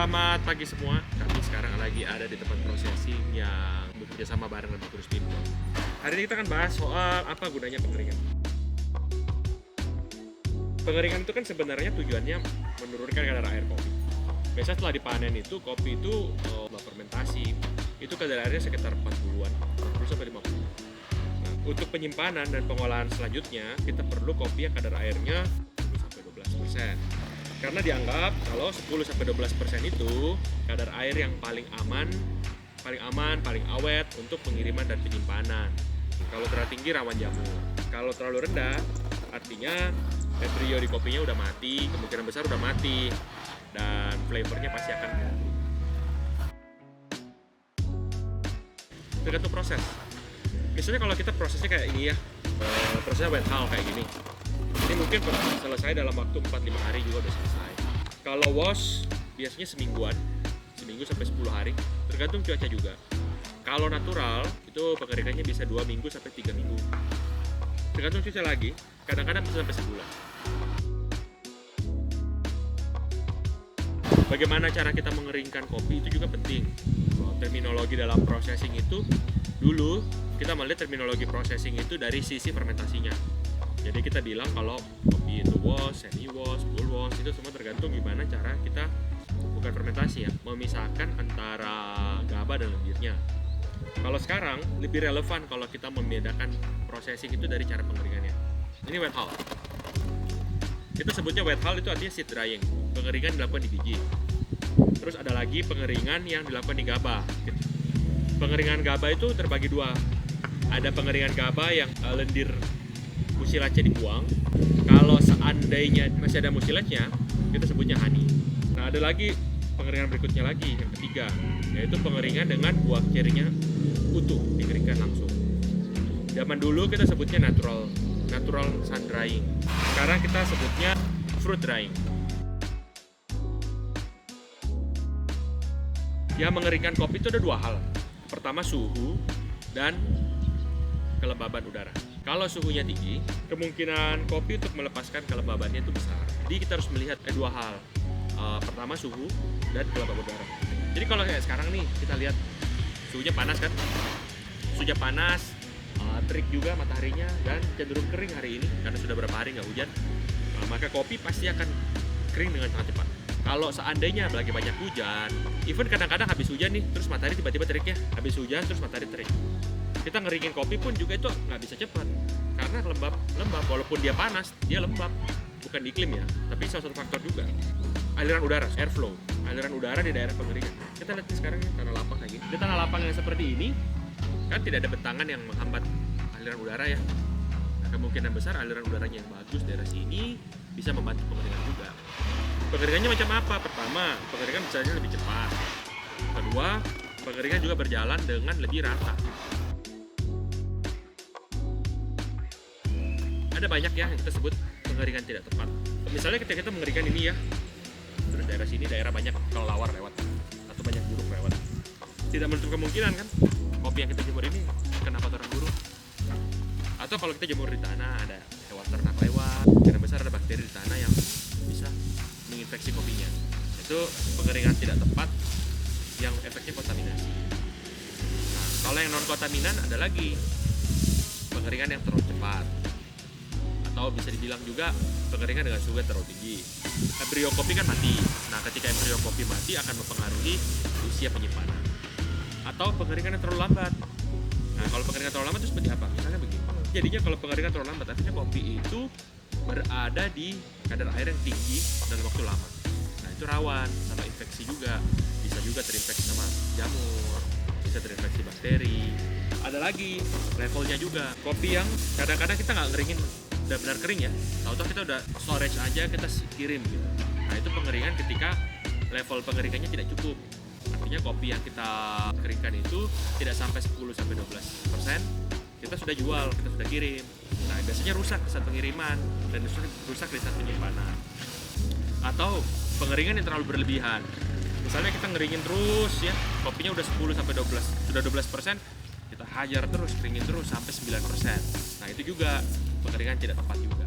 Selamat pagi semua. Kami sekarang lagi ada di tempat processing yang bekerja sama bareng dengan Kurus Pintu. Hari ini kita akan bahas soal apa gunanya pengeringan. Pengeringan itu kan sebenarnya tujuannya menurunkan kadar air kopi. Biasanya setelah dipanen itu kopi itu fermentasi. Itu kadar airnya sekitar 40-an, 40 sampai 50. Nah, untuk penyimpanan dan pengolahan selanjutnya kita perlu kopi yang kadar airnya 10 sampai 12%. Karena dianggap kalau 10-12% itu kadar air yang paling aman, paling awet untuk pengiriman dan penyimpanan. Kalau terlalu tinggi rawan jamur. Kalau terlalu rendah, artinya embrio di kopinya udah mati, kemungkinan besar udah mati, dan flavornya pasti akan ganti. Tergantung proses. Misalnya kalau kita prosesnya kayak ini ya, prosesnya wet hull kayak gini. Ini mungkin selesai dalam waktu 4-5 hari juga udah selesai. Kalau wash biasanya semingguan, seminggu sampai 10 hari, tergantung cuaca juga. Kalau natural itu pengeringannya bisa 2 minggu sampai 3 minggu. Tergantung cuaca lagi, kadang-kadang bisa sampai sebulan. Bagaimana cara kita mengeringkan kopi itu juga penting. Terminologi dalam processing itu dulu kita melihat terminologi processing itu dari sisi fermentasinya. Jadi kita bilang kalau kopi itu wash, semi wash, full wash itu semua tergantung gimana cara kita bukan fermentasi ya, memisahkan antara gaba dan lendirnya. Kalau sekarang lebih relevan kalau kita membedakan processing itu dari cara pengeringannya. Ini wet hull. Kita sebutnya wet hull itu artinya seed drying. Pengeringan dilakukan di biji. Terus ada lagi pengeringan yang dilakukan di gaba. Pengeringan gaba itu terbagi dua. Ada pengeringan gaba yang lendir musilajnya dibuang. Kalau seandainya masih ada musilajnya, kita sebutnya honey. Nah, ada lagi pengeringan berikutnya lagi, yang ketiga, yaitu pengeringan dengan buah cerinya utuh, dikeringkan langsung. Zaman dulu kita sebutnya natural sun drying. Sekarang kita sebutnya fruit drying. Yang mengeringkan kopi itu ada dua hal. Pertama suhu dan kelembaban udara. Kalau suhunya tinggi, kemungkinan kopi untuk melepaskan kelembabannya itu besar. Jadi kita harus melihat dua hal. Pertama suhu dan kelembaban udara. Jadi kalau kayak sekarang nih, kita lihat suhunya panas kan? Suhunya panas, terik juga mataharinya, dan cenderung kering hari ini karena sudah berapa hari nggak hujan. Maka kopi pasti akan kering dengan sangat cepat. Kalau seandainya lagi banyak hujan, even kadang-kadang habis hujan nih, terus matahari tiba-tiba terik ya. Habis hujan terus matahari terik. Kita ngeringin kopi pun juga itu nggak bisa cepat karena lembab walaupun dia panas dia lembab, bukan iklim ya, tapi salah satu faktor juga aliran udara, airflow, aliran udara di daerah pengeringan. Kita lihat sekarang tanah lapang kayak gini, di tanah lapang yang seperti ini kan tidak ada bentangan yang menghambat aliran udara ya. Nah, kemungkinan besar aliran udaranya yang bagus daerah sini bisa membantu pengeringan juga. Pengeringannya macam apa? Pertama, pengeringan biasanya lebih cepat. Kedua, pengeringan juga berjalan dengan lebih rata. Ada banyak ya yang kita sebut pengeringan tidak tepat. Misalnya ketika kita mengeringkan ini ya, terus daerah sini daerah banyak kelelawar lewat atau banyak burung lewat. Tidak menutup kemungkinan kan kopi yang kita jemur ini kena kotoran burung. Atau kalau kita jemur di tanah ada hewan ternak lewat, kemungkinan besar ada bakteri di tanah yang bisa menginfeksi kopinya. Itu pengeringan tidak tepat yang efeknya kontaminasi. Nah, kalau yang non kontaminan ada lagi pengeringan yang terlalu cepat. Atau bisa dibilang juga pengeringan dengan suhu terlalu tinggi. Embrio kopi kan mati. Nah, ketika embrio kopi mati akan mempengaruhi usia penyimpanan. Atau pengeringan yang terlalu lambat. Nah, kalau pengeringan terlalu lambat itu seperti apa? Misalnya begini. Jadinya kalau pengeringan terlalu lambat, artinya kopi itu berada di kadar air yang tinggi dalam waktu lama. Nah, itu rawan sama infeksi juga. Bisa juga terinfeksi sama jamur, bisa terinfeksi bakteri. Ada lagi levelnya juga. Kopi yang kadang-kadang kita nggak ngeringin udah benar kering ya, tahu-tahu kita udah storage aja kita kirim gitu. Nah, itu pengeringan ketika level pengeringannya tidak cukup. Artinya kopi yang kita keringkan itu tidak sampai 10-12%, kita sudah jual, kita sudah kirim. Nah, biasanya rusak saat pengiriman dan rusak di saat penyimpanan. Atau pengeringan yang terlalu berlebihan. Misalnya kita ngeringin terus ya, kopinya udah 10-12, sudah 12%, kita hajar terus, keringin terus sampai 9%. Nah, itu juga pengeringan tidak tepat juga.